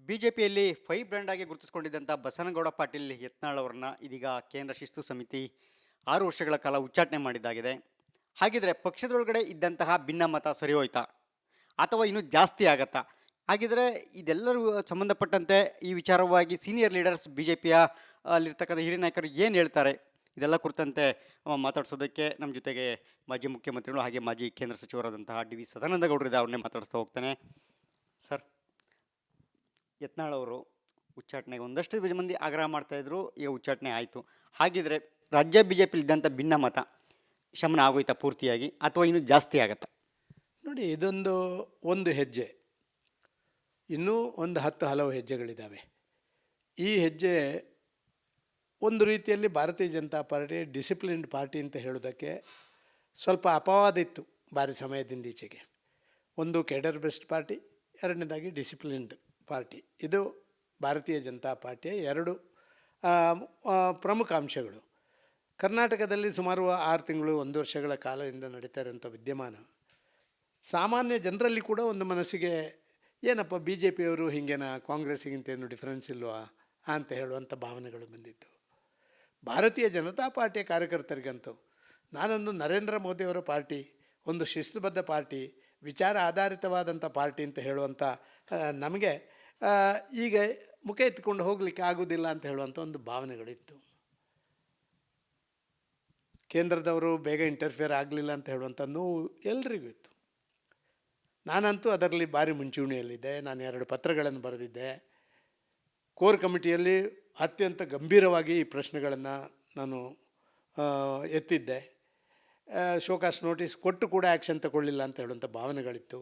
ಬಿಜೆಪಿಯಲ್ಲಿ five brand ಆಗಿ ಗುರುತಿಸಿಕೊಂಡಿದ್ದಂಥ ಬಸನಗೌಡ ಪಾಟೀಲ್ ಯತ್ನಾಳ್ ಅವರನ್ನ ಇದೀಗ ಕೇಂದ್ರ ಶಿಸ್ತು ಸಮಿತಿ 6 ವರ್ಷಗಳ ಕಾಲ ಉಚ್ಚಾಟನೆ ಮಾಡಿದ್ದಾಗಿದೆ. ಹಾಗಿದ್ರೆ ಪಕ್ಷದೊಳಗಡೆ ಇದ್ದಂತಹ ಭಿನ್ನಮತ ಸರಿ ಹೋಯ್ತಾ ಅಥವಾ ಇನ್ನೂ ಜಾಸ್ತಿ ಆಗತ್ತಾ? ಹಾಗಿದ್ರೆ ಇದೆಲ್ಲರೂ ಸಂಬಂಧಪಟ್ಟಂತೆ ಈ ವಿಚಾರವಾಗಿ ಸೀನಿಯರ್ ಲೀಡರ್ಸ್ ಬಿಜೆಪಿಯ ಅಲ್ಲಿರ್ತಕ್ಕಂಥ ಹಿರಿಯ ನಾಯಕರು ಏನು ಹೇಳ್ತಾರೆ, ಇದೆಲ್ಲ ಕುರಿತಂತೆ ಮಾತಾಡಿಸೋದಕ್ಕೆ ನಮ್ಮ ಜೊತೆಗೆ ಮಾಜಿ ಮುಖ್ಯಮಂತ್ರಿಗಳು ಹಾಗೆ ಮಾಜಿ ಕೇಂದ್ರ ಸಚಿವರಾದಂತಹ ಡಿ ವಿ ಸದಾನಂದ ಗೌಡರಿದ್ದಾರೆ. ಅವ್ರನ್ನೇ ಮಾತಾಡಿಸ್ತಾ ಹೋಗ್ತಾನೆ. ಸರ್, ಯತ್ನಾಳ್ ಅವರು ಉಚ್ಚಾಟನೆಗೆ ಒಂದಷ್ಟು ಮಂದಿ ಆಗ್ರಹ ಮಾಡ್ತಾಯಿದ್ರು, ಈಗ ಉಚ್ಚಾಟನೆ ಆಯಿತು. ಹಾಗಿದ್ರೆ ರಾಜ್ಯ ಬಿ ಜೆ ಪಿಲಿ ಇದ್ದಂಥ ಭಿನ್ನಮತ ಶಮನ ಆಗೋಯ್ತಾ ಪೂರ್ತಿಯಾಗಿ ಅಥವಾ ಇನ್ನೂ ಜಾಸ್ತಿ ಆಗತ್ತಾ? ನೋಡಿ, ಒಂದು ಹೆಜ್ಜೆ, ಇನ್ನೂ ಒಂದು ಹಲವು ಹೆಜ್ಜೆಗಳಿದ್ದಾವೆ. ಈ ಹೆಜ್ಜೆ ಒಂದು ರೀತಿಯಲ್ಲಿ ಭಾರತೀಯ ಜನತಾ ಪಾರ್ಟಿ ಡಿಸಿಪ್ಲಿನ್ಡ್ ಪಾರ್ಟಿ ಅಂತ ಹೇಳೋದಕ್ಕೆ ಸ್ವಲ್ಪ ಅಪವಾದ ಇತ್ತು ಭಾರಿ ಸಮಯದಿಂದ ಈಚೆಗೆ. ಒಂದು ಕೇಡರ್ ಬೆಸ್ಟ್ ಪಾರ್ಟಿ, ಎರಡನೇದಾಗಿ ಡಿಸಿಪ್ಲಿನ್ಡ್ ಪಾರ್ಟಿ. ಇದು ಭಾರತೀಯ ಜನತಾ ಪಾರ್ಟಿಯ ಎರಡು ಪ್ರಮುಖ ಅಂಶಗಳು. ಕರ್ನಾಟಕದಲ್ಲಿ ಸುಮಾರು 6 ತಿಂಗಳು 1 ವರ್ಷಗಳ ಕಾಲದಿಂದ ನಡೀತಾ ಇರೋಂಥ ವಿದ್ಯಮಾನ ಸಾಮಾನ್ಯ ಜನರಲ್ಲಿ ಕೂಡ ಒಂದು ಮನಸ್ಸಿಗೆ ಏನಪ್ಪ ಬಿ ಜೆ ಪಿಯವರು ಹೀಗೇನಾ, ಕಾಂಗ್ರೆಸ್ಸಿಗಿಂತ ಏನು ಡಿಫ್ರೆನ್ಸ್ ಇಲ್ವಾ ಅಂತ ಹೇಳುವಂಥ ಭಾವನೆಗಳು ಬಂದಿತ್ತು. ಭಾರತೀಯ ಜನತಾ ಪಾರ್ಟಿಯ ಕಾರ್ಯಕರ್ತರಿಗಂತೂ ನಾನೊಂದು ನರೇಂದ್ರ ಮೋದಿಯವರ ಪಾರ್ಟಿ, ಒಂದು ಶಿಸ್ತುಬದ್ಧ ಪಾರ್ಟಿ, ವಿಚಾರ ಆಧಾರಿತವಾದಂಥ ಪಾರ್ಟಿ ಅಂತ ಹೇಳುವಂಥ ನಮಗೆ ಈಗ ಮುಖ ಎತ್ಕೊಂಡು ಹೋಗಲಿಕ್ಕೆ ಆಗೋದಿಲ್ಲ ಅಂತ ಹೇಳುವಂಥ ಒಂದು ಭಾವನೆಗಳಿತ್ತು. ಕೇಂದ್ರದವರು ಬೇಗ ಇಂಟರ್ಫಿಯರ್ ಆಗಲಿಲ್ಲ ಅಂತ ಹೇಳುವಂಥ ನೋವು ಎಲ್ರಿಗೂ ಇತ್ತು. ನಾನಂತೂ ಅದರಲ್ಲಿ ಭಾರಿ ಮುಂಚೂಣಿಯಲ್ಲಿದ್ದೆ. ನಾನು 2 ಪತ್ರಗಳನ್ನು ಬರೆದಿದ್ದೆ. ಕೋರ್ ಕಮಿಟಿಯಲ್ಲಿ ಅತ್ಯಂತ ಗಂಭೀರವಾಗಿ ಈ ಪ್ರಶ್ನೆಗಳನ್ನು ನಾನು ಎತ್ತಿದ್ದೆ. ಶೋಕಾಸ್ ನೋಟಿಸ್ ಕೊಟ್ಟು ಕೂಡ ಆ್ಯಕ್ಷನ್ ತಗೊಳ್ಳಿಲ್ಲ ಅಂತ ಹೇಳುವಂಥ ಭಾವನೆಗಳಿತ್ತು.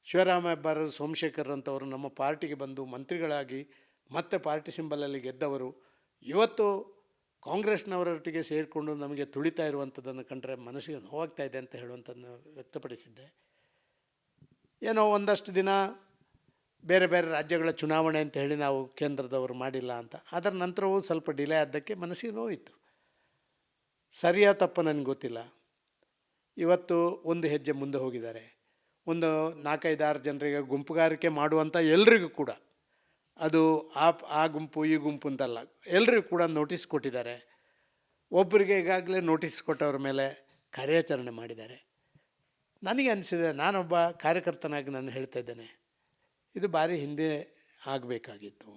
ಶಿವರಾಮ ಹೆಬ್ಬಾರ್, ಸೋಮಶೇಖರ್ ಅಂತವರು ನಮ್ಮ ಪಾರ್ಟಿಗೆ ಬಂದು ಮಂತ್ರಿಗಳಾಗಿ ಮತ್ತೆ ಪಾರ್ಟಿ ಸಿಂಬಲಲ್ಲಿ ಗೆದ್ದವರು ಇವತ್ತು ಕಾಂಗ್ರೆಸ್ನವರೊಟ್ಟಿಗೆ ಸೇರಿಕೊಂಡು ನಮಗೆ ತುಳಿತಾ ಇರುವಂಥದ್ದನ್ನು ಕಂಡ್ರೆ ಮನಸ್ಸಿಗೆ ನೋವಾಗ್ತಾ ಇದೆ ಅಂತ ಹೇಳುವಂಥದ್ದನ್ನು ವ್ಯಕ್ತಪಡಿಸಿದ್ದೆ. ಏನೋ ಒಂದಷ್ಟು ದಿನ ಬೇರೆ ಬೇರೆ ರಾಜ್ಯಗಳ ಚುನಾವಣೆ ಅಂತ ಹೇಳಿ ನಾವು ಕೇಂದ್ರದವರು ಮಾಡಿಲ್ಲ ಅಂತ, ಅದರ ನಂತರವೂ ಸ್ವಲ್ಪ ಡಿಲೇ ಆದ್ದಕ್ಕೆ ಮನಸ್ಸಿಗೆ ನೋವಿತ್ತು. ಸರಿಯಾ ತಪ್ಪ ನನಗೆ ಗೊತ್ತಿಲ್ಲ. ಇವತ್ತು ಒಂದು ಹೆಜ್ಜೆ ಮುಂದೆ ಹೋಗಿದ್ದಾರೆ. ಒಂದು 4-5-6 ಜನರಿಗೆ ಗುಂಪುಗಾರಿಕೆ ಮಾಡುವಂಥ ಎಲ್ರಿಗೂ ಕೂಡ, ಅದು ಆ ಗುಂಪು ಈ ಗುಂಪು ಅಂತಲ್ಲ, ಎಲ್ರಿಗೂ ಕೂಡ ನೋಟಿಸ್ ಕೊಟ್ಟಿದ್ದಾರೆ. ಒಬ್ಬರಿಗೆ ಈಗಾಗಲೇ ನೋಟಿಸ್ ಕೊಟ್ಟವ್ರ ಮೇಲೆ ಕಾರ್ಯಾಚರಣೆ ಮಾಡಿದ್ದಾರೆ. ನನಗೆ ಅನಿಸಿದೆ, ನಾನೊಬ್ಬ ಕಾರ್ಯಕರ್ತನಾಗಿ ನಾನು ಹೇಳ್ತಾ ಇದ್ದೇನೆ, ಇದು ಭಾರಿ ಹಿಂದೆ ಆಗಬೇಕಾಗಿತ್ತು.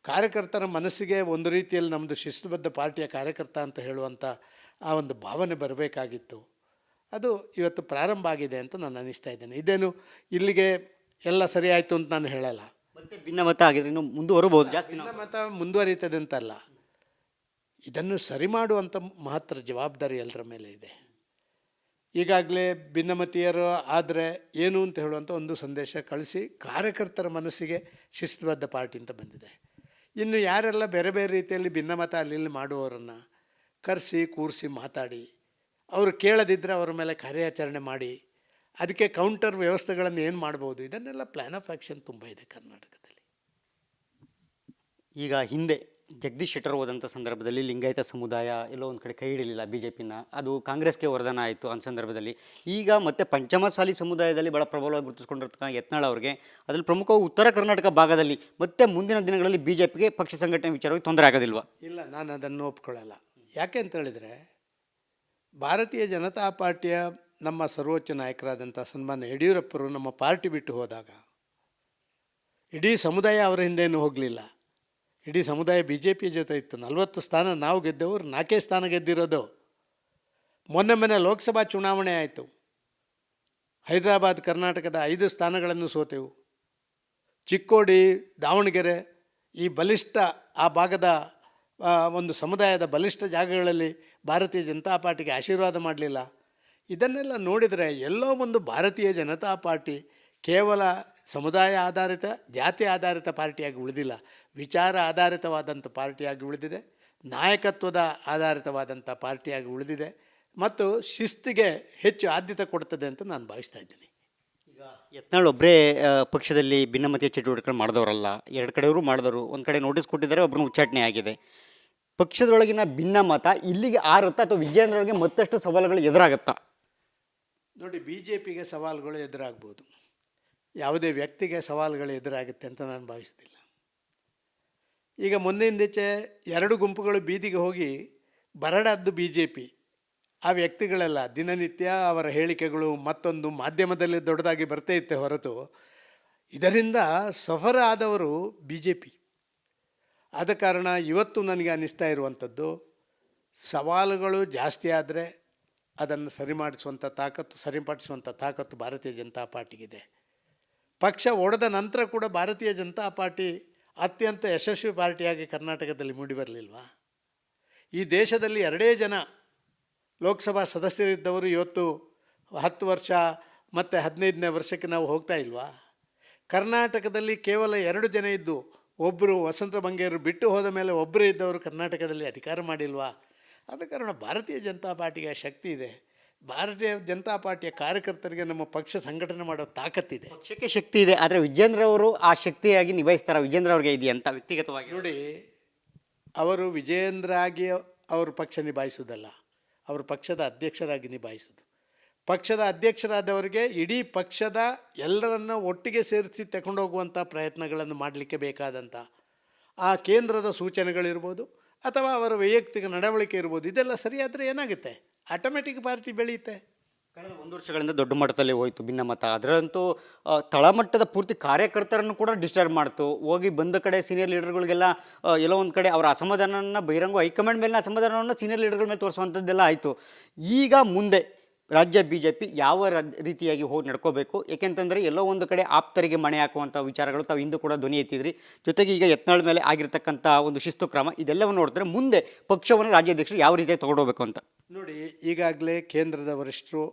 ಕಾರ್ಯಕರ್ತರ ಮನಸ್ಸಿಗೆ ಒಂದು ರೀತಿಯಲ್ಲಿ ನಮ್ಮದು ಶಿಸ್ತುಬದ್ಧ ಪಾರ್ಟಿಯ ಕಾರ್ಯಕರ್ತ ಅಂತ ಹೇಳುವಂಥ ಆ ಒಂದು ಭಾವನೆ ಬರಬೇಕಾಗಿತ್ತು. ಅದು ಇವತ್ತು ಪ್ರಾರಂಭ ಆಗಿದೆ ಅಂತ ನಾನು ಅನ್ನಿಸ್ತಾ ಇದ್ದೇನೆ. ಇದೇನು ಇಲ್ಲಿಗೆ ಎಲ್ಲ ಸರಿ ಆಯಿತು ಅಂತ ನಾನು ಹೇಳಲ್ಲ. ಮತ್ತೆ ಭಿನ್ನಮತ ಆಗಿದ್ರೆ ಇನ್ನು ಮುಂದುವರಬಹುದು, ಜಾಸ್ತಿ ಭಿನ್ನಮತ ಮುಂದುವರಿತದೆ ಅಂತಲ್ಲ, ಇದನ್ನು ಸರಿ ಮಾಡುವಂಥ ಮಹತ್ತರ ಜವಾಬ್ದಾರಿ ಎಲ್ಲರ ಮೇಲೆ ಇದೆ. ಈಗಾಗಲೇ ಭಿನ್ನಮತೀಯರು ಆದರೆ ಏನು ಅಂತ ಹೇಳುವಂಥ ಒಂದು ಸಂದೇಶ ಕಳಿಸಿ ಕಾರ್ಯಕರ್ತರ ಮನಸ್ಸಿಗೆ ಶಿಸ್ತುಬದ್ಧ ಪಾರ್ಟಿ ಅಂತ ಬಂದಿದೆ. ಇನ್ನು ಯಾರೆಲ್ಲ ಬೇರೆ ಬೇರೆ ರೀತಿಯಲ್ಲಿ ಭಿನ್ನಮತ ಅಲ್ಲಿ ಮಾಡುವವರನ್ನು ಕರೆಸಿ ಕೂರಿಸಿ ಮಾತಾಡಿ, ಅವರು ಕೇಳದಿದ್ದರೆ ಅವರ ಮೇಲೆ ಕಾರ್ಯಾಚರಣೆ ಮಾಡಿ ಅದಕ್ಕೆ ಕೌಂಟರ್ ವ್ಯವಸ್ಥೆಗಳನ್ನು ಏನು ಮಾಡ್ಬೋದು, ಇದನ್ನೆಲ್ಲ ಪ್ಲ್ಯಾನ್ ಆಫ್ ಆ್ಯಕ್ಷನ್ ತುಂಬ ಇದೆ ಕರ್ನಾಟಕದಲ್ಲಿ. ಈಗ ಹಿಂದೆ ಜಗದೀಶ್ ಶೆಟ್ಟರ್ ಹೋದಂಥ ಸಂದರ್ಭದಲ್ಲಿ ಲಿಂಗಾಯತ ಸಮುದಾಯ ಎಲ್ಲೋ ಒಂದು ಕಡೆ ಕೈ ಹಿಡಲಿಲ್ಲ ಬಿ ಜೆ ಪಿನ, ಅದು ಕಾಂಗ್ರೆಸ್ಗೆ ವರದಾನ ಆಯಿತು. ಆ ಸಂದರ್ಭದಲ್ಲಿ ಈಗ ಮತ್ತೆ ಪಂಚಮಸಾಲಿ ಸಮುದಾಯದಲ್ಲಿ ಭಾಳ ಪ್ರಬಲವಾಗಿ ಗುರುತಿಸ್ಕೊಂಡಿರ್ತಕ್ಕ ಯತ್ನಾಳ್ ಅವ್ರಿಗೆ, ಅದರಲ್ಲಿ ಪ್ರಮುಖವಾಗಿ ಉತ್ತರ ಕರ್ನಾಟಕ ಭಾಗದಲ್ಲಿ ಮತ್ತೆ ಮುಂದಿನ ದಿನಗಳಲ್ಲಿ ಬಿ ಜೆ ಪಿಗೆ ಪಕ್ಷ ಸಂಘಟನೆ ವಿಚಾರವಾಗಿ ತೊಂದರೆ ಆಗೋದಿಲ್ವಾ? ಇಲ್ಲ, ನಾನು ಅದನ್ನು ಒಪ್ಕೊಳ್ಳಲ್ಲ. ಯಾಕೆ ಅಂತ ಹೇಳಿದರೆ, ಭಾರತೀಯ ಜನತಾ ಪಾರ್ಟಿಯ ನಮ್ಮ ಸರ್ವೋಚ್ಚ ನಾಯಕರಾದಂಥ ಸನ್ಮಾನ್ಯ ಯಡಿಯೂರಪ್ಪರು ನಮ್ಮ ಪಾರ್ಟಿ ಬಿಟ್ಟು ಹೋದಾಗ ಇಡೀ ಸಮುದಾಯ ಅವರ ಹಿಂದೇನೂ ಹೋಗಲಿಲ್ಲ. ಇಡೀ ಸಮುದಾಯ ಬಿ ಜೆ ಪಿ ಜೊತೆ ಇತ್ತು. 40 ಸ್ಥಾನ ನಾವು ಗೆದ್ದವರು, 4 ಸ್ಥಾನ ಗೆದ್ದಿರೋದು. ಮೊನ್ನೆ ಲೋಕಸಭಾ ಚುನಾವಣೆ ಆಯಿತು. ಹೈದರಾಬಾದ್, ಕರ್ನಾಟಕದ 5 ಸ್ಥಾನಗಳನ್ನು ಸೋತೆವು. ಚಿಕ್ಕೋಡಿ, ದಾವಣಗೆರೆ, ಈ ಬಲಿಷ್ಠ ಆ ಭಾಗದ ಒಂದು ಸಮುದಾಯದ ಬಲಿಷ್ಠ ಜಾಗಗಳಲ್ಲಿ ಭಾರತೀಯ ಜನತಾ ಪಾರ್ಟಿಗೆ ಆಶೀರ್ವಾದ ಮಾಡಲಿಲ್ಲ. ಇದನ್ನೆಲ್ಲ ನೋಡಿದರೆ ಎಲ್ಲೋ ಒಂದು ಭಾರತೀಯ ಜನತಾ ಪಾರ್ಟಿ ಕೇವಲ ಸಮುದಾಯ ಆಧಾರಿತ, ಜಾತಿ ಆಧಾರಿತ ಪಾರ್ಟಿಯಾಗಿ ಉಳಿದಿಲ್ಲ, ವಿಚಾರ ಆಧಾರಿತವಾದಂಥ ಪಾರ್ಟಿಯಾಗಿ ಉಳಿದಿದೆ, ನಾಯಕತ್ವದ ಆಧಾರಿತವಾದಂಥ ಪಾರ್ಟಿಯಾಗಿ ಉಳಿದಿದೆ ಮತ್ತು ಶಿಸ್ತಿಗೆ ಹೆಚ್ಚು ಆದ್ಯತೆ ಕೊಡ್ತದೆ ಅಂತ ನಾನು ಭಾವಿಸ್ತಾ ಇದ್ದೀನಿ. ಈಗ ಯತ್ನಾಳ್ ಒಬ್ಬರೇ ಪಕ್ಷದಲ್ಲಿ ಭಿನ್ನಮತೀಯ ಚಟುವಟಿಕೆಗಳು ಮಾಡಿದವರಲ್ಲ, 2 ಕಡೆಯವರು ಮಾಡಿದವರು. ಒಂದು ಕಡೆ ನೋಟಿಸ್ ಕೊಟ್ಟಿದ್ದಾರೆ, ಒಬ್ಬರನ್ನ ಉಚ್ಚಾಟನೆ ಆಗಿದೆ. ಪಕ್ಷದೊಳಗಿನ ಭಿನ್ನಮತ ಇಲ್ಲಿಗೆ ಆರುತ್ತಾ ಅಥವಾ ವಿಜಯೇಂದ್ರ ಅವರಿಗೆ ಮತ್ತಷ್ಟು ಸವಾಲುಗಳು ಎದುರಾಗುತ್ತಾ? ನೋಡಿ, ಬಿ ಜೆ ಪಿಗೆ ಸವಾಲುಗಳು ಎದುರಾಗ್ಬೋದು. ಯಾವುದೇ ವ್ಯಕ್ತಿಗೆ ಸವಾಲುಗಳು ಎದುರಾಗುತ್ತೆ ಅಂತ ನಾನು ಭಾವಿಸ್ತಿಲ್ಲ. ಈಗ ಮೊನ್ನೆಯಿಂದೀಚೆ 2 ಗುಂಪುಗಳು ಬೀದಿಗೆ ಹೋಗಿ ಬರಡಾದ್ದು BJP. ಆ ವ್ಯಕ್ತಿಗಳೆಲ್ಲ ದಿನನಿತ್ಯ ಅವರ ಹೇಳಿಕೆಗಳು ಮತ್ತೊಂದು ಮಾಧ್ಯಮದಲ್ಲಿ ದೊಡ್ಡದಾಗಿ ಬರ್ತೇ ಇತ್ತೆ ಹೊರತು ಇದರಿಂದ ಸಫರ್ ಆದವರು BJP. ಆದ ಕಾರಣ ಇವತ್ತು ನನಗೆ ಅನ್ನಿಸ್ತಾ ಇರುವಂಥದ್ದು, ಸವಾಲುಗಳು ಜಾಸ್ತಿ ಆದರೆ ಅದನ್ನು ಸರಿಪಡಿಸುವಂಥ ತಾಕತ್ತು ಭಾರತೀಯ ಜನತಾ ಪಾರ್ಟಿಗಿದೆ. ಪಕ್ಷ ಒಡೆದ ನಂತರ ಕೂಡ ಭಾರತೀಯ ಜನತಾ ಪಾರ್ಟಿ ಅತ್ಯಂತ ಯಶಸ್ವಿ ಪಾರ್ಟಿಯಾಗಿ ಕರ್ನಾಟಕದಲ್ಲಿ ಮೂಡಿಬರಲಿಲ್ವಾ? ಈ ದೇಶದಲ್ಲಿ 2 ಜನ ಲೋಕಸಭಾ ಸದಸ್ಯರಿದ್ದವರು ಇವತ್ತು 10 ವರ್ಷ ಮತ್ತು 15ನೇ ವರ್ಷಕ್ಕೆ ನಾವು ಹೋಗ್ತಾ ಇಲ್ವಾ? ಕರ್ನಾಟಕದಲ್ಲಿ ಕೇವಲ 2 ಜನ ಇದ್ದು, ಒಬ್ಬರು ವಸಂತ ಬಂಗೇರು ಬಿಟ್ಟು ಹೋದ ಮೇಲೆ ಒಬ್ಬರೇ ಇದ್ದವರು ಕರ್ನಾಟಕದಲ್ಲಿ ಅಧಿಕಾರ ಮಾಡಿಲ್ವಾ? ಆದ ಕಾರಣ ಭಾರತೀಯ ಜನತಾ ಪಾರ್ಟಿಗೆ ಶಕ್ತಿ ಇದೆ. ಭಾರತೀಯ ಜನತಾ ಪಾರ್ಟಿಯ ಕಾರ್ಯಕರ್ತರಿಗೆ ನಮ್ಮ ಪಕ್ಷ ಸಂಘಟನೆ ಮಾಡೋ ತಾಕತ್ತಿದೆ. ಪಕ್ಷಕ್ಕೆ ಶಕ್ತಿ ಇದೆ, ಆದರೆ ವಿಜೇಂದ್ರ ಅವರು ಆ ಶಕ್ತಿಯಾಗಿ ನಿಭಾಯಿಸ್ತಾರೆ. ವಿಜೇಂದ್ರ ಅವ್ರಿಗೆ ಇದೆಯಂತ ವ್ಯಕ್ತಿಗತವಾಗಿ ನೋಡಿ, ಅವರು ವಿಜೇಂದ್ರ ಆಗಿ ಅವರು ಪಕ್ಷ ನಿಭಾಯಿಸೋದಲ್ಲ, ಅವರು ಪಕ್ಷದ ಅಧ್ಯಕ್ಷರಾಗಿ ನಿಭಾಯಿಸೋದು. ಪಕ್ಷದ ಅಧ್ಯಕ್ಷರಾದವರಿಗೆ ಇಡೀ ಪಕ್ಷದ ಎಲ್ಲರನ್ನ ಒಟ್ಟಿಗೆ ಸೇರಿಸಿ ತಗೊಂಡೋಗುವಂಥ ಪ್ರಯತ್ನಗಳನ್ನು ಮಾಡಲಿಕ್ಕೆ ಬೇಕಾದಂಥ ಆ ಕೇಂದ್ರದ ಸೂಚನೆಗಳಿರ್ಬೋದು ಅಥವಾ ಅವರ ವೈಯಕ್ತಿಕ ನಡವಳಿಕೆ ಇರ್ಬೋದು, ಇದೆಲ್ಲ ಸರಿಯಾದರೆ ಏನಾಗುತ್ತೆ? ಆಟೋಮೆಟಿಕ್ ಪಾರ್ಟಿ ಬೆಳೆಯುತ್ತೆ. ಕಳೆದ 1 ವರ್ಷಗಳಿಂದ ದೊಡ್ಡ ಮಟ್ಟದಲ್ಲಿ ಹೋಯಿತು ಭಿನ್ನಮತ. ಅದರಂತೂ ತಳಮಟ್ಟದ ಪೂರ್ತಿ ಕಾರ್ಯಕರ್ತರನ್ನು ಕೂಡ ಡಿಸ್ಟರ್ಬ್ ಮಾಡ್ತು. ಹೋಗಿ ಬಂದ ಕಡೆ ಸೀನಿಯರ್ ಲೀಡರ್ಗಳಿಗೆಲ್ಲ ಎಲ್ಲೋ ಒಂದು ಕಡೆ ಅವರ ಅಸಮಾಧಾನವನ್ನು ಬಹಿರಂಗ ಹೈಕಮಾಂಡ್ ಮೇಲಿನ ಅಸಮಾಧಾನವನ್ನು ಸೀನಿಯರ್ ಲೀಡರ್ಗಳ ಮೇಲೆ ತೋರಿಸುವಂಥದ್ದೆಲ್ಲ ಆಯಿತು. ಈಗ ಮುಂದೆ ರಾಜ್ಯ BJP ಯಾವ ರೀತಿಯಾಗಿ ಹೋಗಿ ನಡ್ಕೋಬೇಕು? ಏಕೆಂತಂದರೆ ಎಲ್ಲೋ ಒಂದು ಕಡೆ ಆಪ್ತರಿಗೆ ಮಣೆ ಹಾಕುವಂಥ ವಿಚಾರಗಳು ತಾವು ಇಂದು ಕೂಡ ಧ್ವನಿ ಎತ್ತಿದ್ರಿ. ಜೊತೆಗೆ ಈಗ ಯತ್ನಾಳ್ ಮೇಲೆ ಆಗಿರ್ತಕ್ಕಂಥ ಒಂದು ಶಿಸ್ತು ಕ್ರಮ, ಇದೆಲ್ಲವನ್ನು ನೋಡಿದ್ರೆ ಮುಂದೆ ಪಕ್ಷವನ್ನು ರಾಜ್ಯಾಧ್ಯಕ್ಷರು ಯಾವ ರೀತಿಯಾಗಿ ತಗೊಂಡೋಗ್ಬೇಕು ಅಂತ ನೋಡಿ. ಈಗಾಗಲೇ ಕೇಂದ್ರದ ವರಿಷ್ಠರು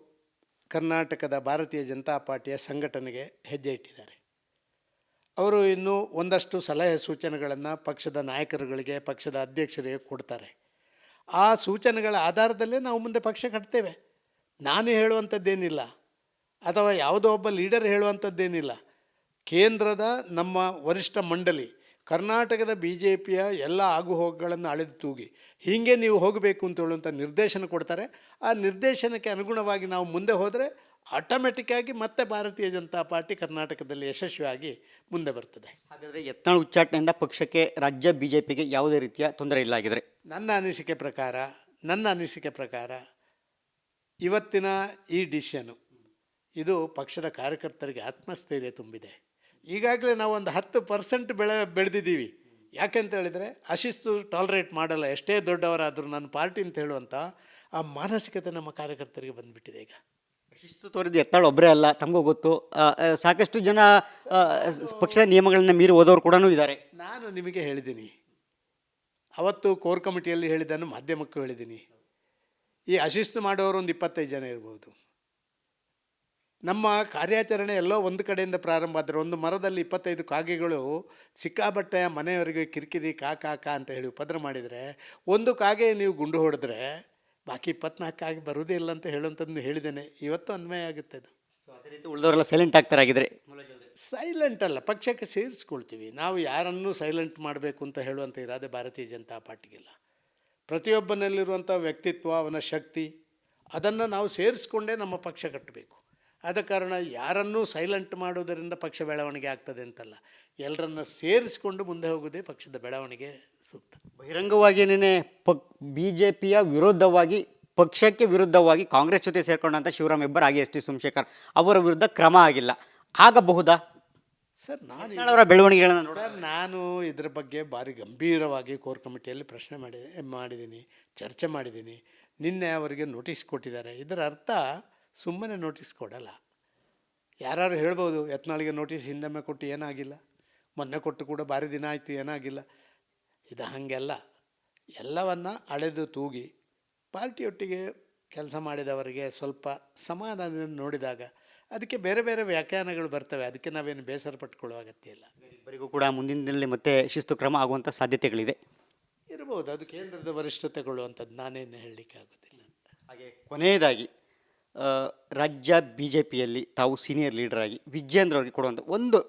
ಕರ್ನಾಟಕದ ಭಾರತೀಯ ಜನತಾ ಪಾರ್ಟಿಯ ಸಂಘಟನೆಗೆ ಹೆಜ್ಜೆ ಇಟ್ಟಿದ್ದಾರೆ. ಅವರು ಇನ್ನೂ ಒಂದಷ್ಟು ಸಲಹೆ ಸೂಚನೆಗಳನ್ನು ಪಕ್ಷದ ನಾಯಕರುಗಳಿಗೆ, ಪಕ್ಷದ ಅಧ್ಯಕ್ಷರಿಗೆ ಕೊಡ್ತಾರೆ. ಆ ಸೂಚನೆಗಳ ಆಧಾರದಲ್ಲೇ ನಾವು ಮುಂದೆ ಪಕ್ಷ ಕಟ್ತೇವೆ. ನಾನು ಹೇಳುವಂಥದ್ದೇನಿಲ್ಲ ಅಥವಾ ಯಾವುದೋ ಒಬ್ಬ ಲೀಡರ್ ಹೇಳುವಂಥದ್ದೇನಿಲ್ಲ. ಕೇಂದ್ರದ ನಮ್ಮ ವರಿಷ್ಠ ಮಂಡಳಿ ಕರ್ನಾಟಕದ BJPಯ ಎಲ್ಲ ಆಗುಹೋಗುಗಳನ್ನು ಅಳೆದು ತೂಗಿ ಹೀಗೆ ನೀವು ಹೋಗಬೇಕು ಅಂತ ಹೇಳುವಂಥ ನಿರ್ದೇಶನ ಕೊಡ್ತಾರೆ. ಆ ನಿರ್ದೇಶನಕ್ಕೆ ಅನುಗುಣವಾಗಿ ನಾವು ಮುಂದೆ ಹೋದರೆ ಆಟೋಮೆಟಿಕ್ಕಾಗಿ ಮತ್ತೆ ಭಾರತೀಯ ಜನತಾ ಪಾರ್ಟಿ ಕರ್ನಾಟಕದಲ್ಲಿ ಯಶಸ್ವಿಯಾಗಿ ಮುಂದೆ ಬರ್ತದೆ. ಹಾಗಾದರೆ ಯತ್ನಾಳ್ ಉಚ್ಚಾಟನೆಯಿಂದ ಪಕ್ಷಕ್ಕೆ ರಾಜ್ಯ BJPಗೆ ಯಾವುದೇ ರೀತಿಯ ತೊಂದರೆ ಇಲ್ಲ ಆಗಿದ್ರೆ? ನನ್ನ ಅನಿಸಿಕೆ ಪ್ರಕಾರ ಇವತ್ತಿನ ಈ ಡಿಸಿಷನು ಇದು ಪಕ್ಷದ ಕಾರ್ಯಕರ್ತರಿಗೆ ಆತ್ಮಸ್ಥೈರ್ಯ ತುಂಬಿದೆ. ಈಗಾಗಲೇ ನಾವು ಒಂದು 10% ಬೆಳೆದಿದ್ದೀವಿ. ಯಾಕೆಂತ ಹೇಳಿದರೆ ಅಶಿಸ್ತು ಟಾಲರೇಟ್ ಮಾಡಲ್ಲ, ಎಷ್ಟೇ ದೊಡ್ಡವರಾದರೂ ನನ್ನ ಪಾರ್ಟಿ ಅಂತ ಹೇಳುವಂಥ ಆ ಮಾನಸಿಕತೆ ನಮ್ಮ ಕಾರ್ಯಕರ್ತರಿಗೆ ಬಂದುಬಿಟ್ಟಿದೆ. ಈಗ ಶಿಸ್ತು ತೋರಿದ ಯತ್ನಾಳ್ ಒಬ್ಬರೇ ಅಲ್ಲ, ತಮಗೂ ಗೊತ್ತು. ಸಾಕಷ್ಟು ಜನ ಪಕ್ಷದ ನಿಯಮಗಳನ್ನು ಮೀರಿ ಹೋದವರು ಕೂಡ ಇದ್ದಾರೆ. ನಾನು ನಿಮಗೆ ಹೇಳಿದ್ದೀನಿ, ಅವತ್ತು ಕೋರ್ ಕಮಿಟಿಯಲ್ಲಿ ಹೇಳಿದ್ದನ್ನು ಮಾಧ್ಯಮಕ್ಕೂ ಹೇಳಿದ್ದೀನಿ. ಈ ಅಶಿಸ್ತು ಮಾಡೋರು ಒಂದು 25 ಜನ ಇರ್ಬೋದು. ನಮ್ಮ ಕಾರ್ಯಾಚರಣೆ ಎಲ್ಲೋ ಒಂದು ಕಡೆಯಿಂದ ಪ್ರಾರಂಭ ಆದರೆ ಒಂದು ಮರದಲ್ಲಿ 25 ಕಾಗೆಗಳು ಸಿಕ್ಕಾಬಟ್ಟೆಯ ಮನೆಯವರಿಗೆ ಕಿರಿಕಿರಿ ಕಾ ಅಂತ ಹೇಳಿ ಉಪದ್ರ ಮಾಡಿದರೆ, ಒಂದು ಕಾಗೆ ನೀವು ಗುಂಡು ಹೊಡೆದ್ರೆ ಬಾಕಿ 24 ಕಾಗೆ ಬರುವುದೇ ಇಲ್ಲ ಅಂತ ಹೇಳುವಂಥದ್ದು ಹೇಳಿದ್ದೇನೆ. ಇವತ್ತು ಅನ್ವಯ ಆಗುತ್ತೆ ಅದು. ಅದೇ ರೀತಿ ಉಳಿದವರೆಲ್ಲ ಸೈಲೆಂಟ್ ಆಗ್ತಾರಾಗಿದ್ರೆ? ಸೈಲೆಂಟ್ ಅಲ್ಲ, ಪಕ್ಷಕ್ಕೆ ಸೇರಿಸ್ಕೊಳ್ತೀವಿ ನಾವು. ಯಾರನ್ನೂ ಸೈಲೆಂಟ್ ಮಾಡಬೇಕು ಅಂತ ಹೇಳುವಂಥ ಇರಾದೆ ಭಾರತೀಯ ಜನತಾ ಪಾರ್ಟಿಗಿಲ್ಲ. ಪ್ರತಿಯೊಬ್ಬನಲ್ಲಿರುವಂಥ ವ್ಯಕ್ತಿತ್ವ, ಅವನ ಶಕ್ತಿ, ಅದನ್ನು ನಾವು ಸೇರಿಸ್ಕೊಂಡೇ ನಮ್ಮ ಪಕ್ಷ ಕಟ್ಟಬೇಕು. ಆದ ಕಾರಣ ಯಾರನ್ನೂ ಸೈಲೆಂಟ್ ಮಾಡೋದರಿಂದ ಪಕ್ಷ ಬೆಳವಣಿಗೆ ಆಗ್ತದೆ ಅಂತಲ್ಲ, ಎಲ್ಲರನ್ನ ಸೇರಿಸ್ಕೊಂಡು ಮುಂದೆ ಹೋಗೋದೇ ಪಕ್ಷದ ಬೆಳವಣಿಗೆ ಸೂಕ್ತ. ಬಹಿರಂಗವಾಗಿ BJPಯ ವಿರೋಧವಾಗಿ, ಪಕ್ಷಕ್ಕೆ ವಿರುದ್ಧವಾಗಿ ಕಾಂಗ್ರೆಸ್ ಜೊತೆ ಸೇರ್ಕೊಂಡಂಥ ಶಿವರಾಮ್ ಹೆಬ್ಬಾರ್ ಹಾಗೆ ST ಸೋಮಶೇಖರ್ ಅವರ ವಿರುದ್ಧ ಕ್ರಮ ಆಗಿಲ್ಲ, ಆಗಬಹುದಾ ಸರ್? ಅವರ ಬೆಳವಣಿಗೆಗಳನ್ನು ನಾನು ಇದರ ಬಗ್ಗೆ ಭಾರಿ ಗಂಭೀರವಾಗಿ ಕೋರ್ ಕಮಿಟಿಯಲ್ಲಿ ಪ್ರಶ್ನೆ ಮಾಡಿದ್ದೀನಿ, ಚರ್ಚೆ ಮಾಡಿದ್ದೀನಿ. ನಿನ್ನೆ ಅವರಿಗೆ ನೋಟಿಸ್ ಕೊಟ್ಟಿದ್ದಾರೆ. ಇದರ ಅರ್ಥ ಸುಮ್ಮನೆ ನೋಟಿಸ್ ಕೊಡಲ್ಲ. ಯಾರು ಹೇಳ್ಬೋದು ಯತ್ನಾಳಿಗೆ ನೋಟಿಸ್ ಹಿಂದೊಮ್ಮೆ ಕೊಟ್ಟು ಏನಾಗಿಲ್ಲ, ಮೊನ್ನೆ ಕೊಟ್ಟು ಕೂಡ ಭಾರಿ ದಿನ ಆಯಿತು ಏನಾಗಿಲ್ಲ. ಇದು ಹಾಗೆಲ್ಲ ಎಲ್ಲವನ್ನು ಅಳೆದು ತೂಗಿ ಪಾರ್ಟಿಯೊಟ್ಟಿಗೆ ಕೆಲಸ ಮಾಡಿದವರಿಗೆ ಸ್ವಲ್ಪ ಸಮಾಧಾನದಿಂದ ನೋಡಿದಾಗ ಅದಕ್ಕೆ ಬೇರೆ ಬೇರೆ ವ್ಯಾಖ್ಯಾನಗಳು ಬರ್ತವೆ. ಅದಕ್ಕೆ ನಾವೇನು ಬೇಸರ ಪಟ್ಕೊಳ್ಳೋ ಅಗತ್ಯ ಇಲ್ಲ. ಇಬ್ಬರಿಗೂ ಕೂಡ ಮುಂದಿನ ದಿನದಲ್ಲಿ ಮತ್ತೆ ಶಿಸ್ತು ಕ್ರಮ ಆಗುವಂಥ ಸಾಧ್ಯತೆಗಳಿದೆ ಇರ್ಬೋದು. ಅದು ಕೇಂದ್ರದ ವರಿಷ್ಠತೆ ಕೊಳ್ಳುವಂಥದ್ದು, ನಾನೇನು ಹೇಳಲಿಕ್ಕೆ ಆಗೋದಿಲ್ಲ ಅಂತ. ಹಾಗೆ ಕೊನೆಯದಾಗಿ ರಾಜ್ಯ BJPಯಲ್ಲಿ ತಾವು ಸೀನಿಯರ್ ಲೀಡರಾಗಿ ವಿಜೇಂದ್ರ ಅವರಿಗೆ ಕೊಡುವಂಥ ಒಂದು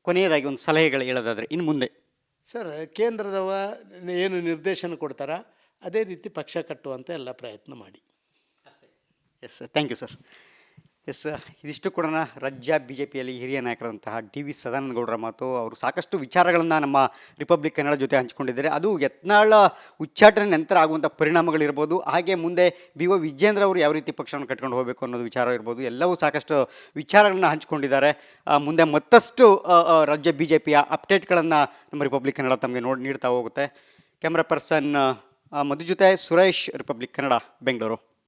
ಕೊನೆಯದಾಗಿ ಒಂದು ಸಲಹೆಗಳು ಹೇಳೋದಾದರೆ ಇನ್ನು ಮುಂದೆ? ಸರ್, ಕೇಂದ್ರದವ ಏನು ನಿರ್ದೇಶನ ಕೊಡ್ತಾರ ಅದೇ ರೀತಿ ಪಕ್ಷ ಕಟ್ಟುವಂಥ ಎಲ್ಲ ಪ್ರಯತ್ನ ಮಾಡಿ. Yes sir, thank you sir. Yes, ಇದಿಷ್ಟು ಕೂಡ ರಾಜ್ಯ ಬಿ ಜೆ ಪಿಯಲ್ಲಿ ಹಿರಿಯ ನಾಯಕರಾದಂತಹ ಡಿ ವಿ ಸದಾನಂದ ಗೌಡರ ಮಾತು. ಅವರು ಸಾಕಷ್ಟು ವಿಚಾರಗಳನ್ನು ನಮ್ಮ ರಿಪಬ್ಲಿಕ್ ಕನ್ನಡ ಜೊತೆ ಹಂಚಿಕೊಂಡಿದ್ದಾರೆ. ಅದು ಯತ್ನಾಳ ಉಚ್ಚಾಟನೆ ನಂತರ ಆಗುವಂಥ ಪರಿಣಾಮಗಳಿರ್ಬೋದು, ಹಾಗೆ ಮುಂದೆ ಬಿ ಒ ವಿಜೇಂದ್ರ ಅವರು ಯಾವ ರೀತಿ ಪಕ್ಷವನ್ನು ಕಟ್ಕೊಂಡು ಹೋಗಬೇಕು ಅನ್ನೋದು ವಿಚಾರ ಇರ್ಬೋದು, ಎಲ್ಲವೂ ಸಾಕಷ್ಟು ವಿಚಾರಗಳನ್ನು ಹಂಚಿಕೊಂಡಿದ್ದಾರೆ. ಮುಂದೆ ಮತ್ತಷ್ಟು ರಾಜ್ಯ ಬಿ ಜೆ ಪಿಯ ಅಪ್ಡೇಟ್ಗಳನ್ನು ನಮ್ಮ ರಿಪಬ್ಲಿಕ್ ಕನ್ನಡ ತಮಗೆ ನೀಡ್ತಾ ಹೋಗುತ್ತೆ. ಕ್ಯಾಮ್ರಾ ಪರ್ಸನ್ ಮಧು ಜೊತೆ ಸುರೇಶ್, ರಿಪಬ್ಲಿಕ್ ಕನ್ನಡ, ಬೆಂಗಳೂರು.